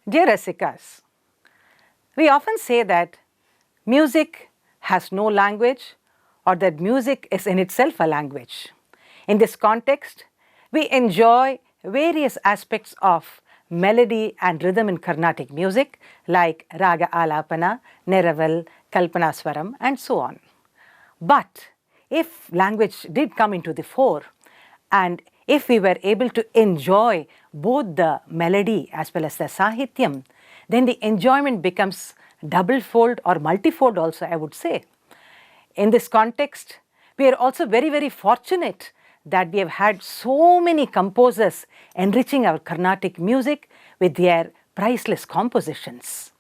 Dear Rasikas, we often say that music has no language or that music is in itself a language. In this context, we enjoy various aspects of melody and rhythm in Carnatic music like Raga Alapana, Neraval, Kalpanaswaram and so on. But if language did come into the fore and if we were able to enjoy both the melody as well as the sahityam, then the enjoyment becomes double-fold or multifold also, I would say. In this context, we are also very, very fortunate that we have had so many composers enriching our Carnatic music with their priceless compositions.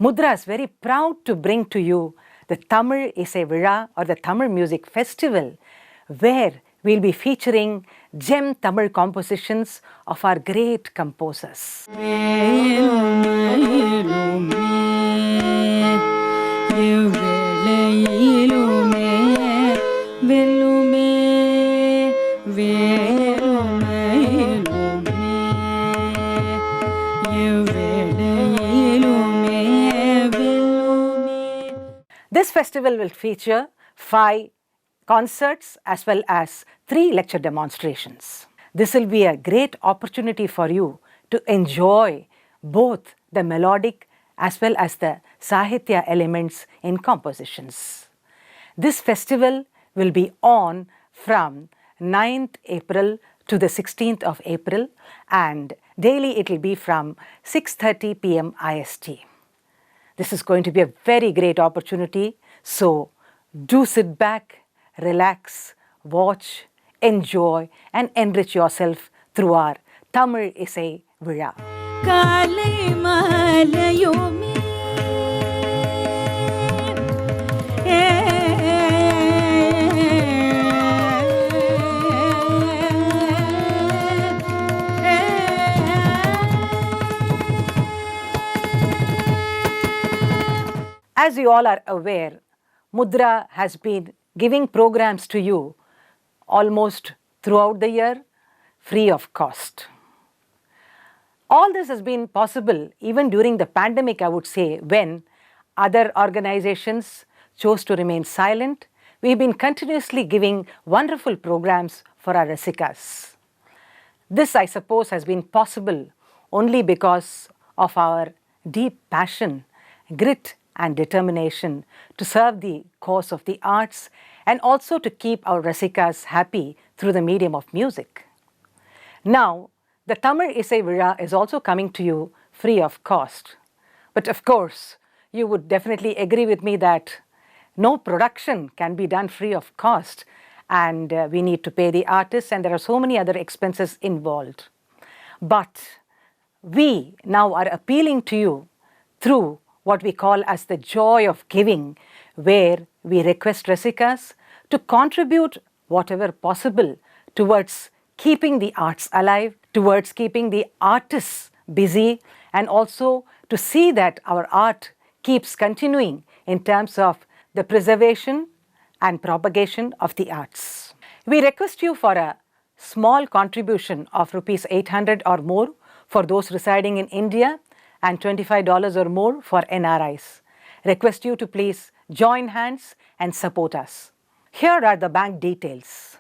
Mudra is very proud to bring to you the Tamil Isai Vizha or the Tamil Music Festival, where we'll be featuring gem Tamil compositions of our great composers. This festival will feature 5 concerts as well as 3 lecture demonstrations. This will be a great opportunity for you to enjoy both the melodic as well as the sahitya elements in compositions. This festival will be on from 9th April to the 16th of April and daily it will be from 6:30 p.m. IST. This is going to be a very great opportunity, so do sit back, relax, watch, enjoy and enrich yourself through our Tamil Isai Vizha. As you all are aware, Mudra has been giving programs to you almost throughout the year, free of cost. All this has been possible even during the pandemic, I would say, when other organizations chose to remain silent. We've been continuously giving wonderful programs for our Rasikas. This, I suppose, has been possible only because of our deep passion, grit and determination to serve the cause of the arts and also to keep our Rasikas happy through the medium of music. Now, the Tamil Isai Vizha is also coming to you free of cost. But of course, you would definitely agree with me that no production can be done free of cost and we need to pay the artists and there are so many other expenses involved. But we now are appealing to you through what we call as the joy of giving, where we request Rasikas to contribute whatever possible towards keeping the arts alive, towards keeping the artists busy, and also to see that our art keeps continuing in terms of the preservation and propagation of the arts. We request you for a small contribution of rupees 800 or more for those residing in India and $25 or more for NRIs. Request you to please join hands and support us. Here are the bank details.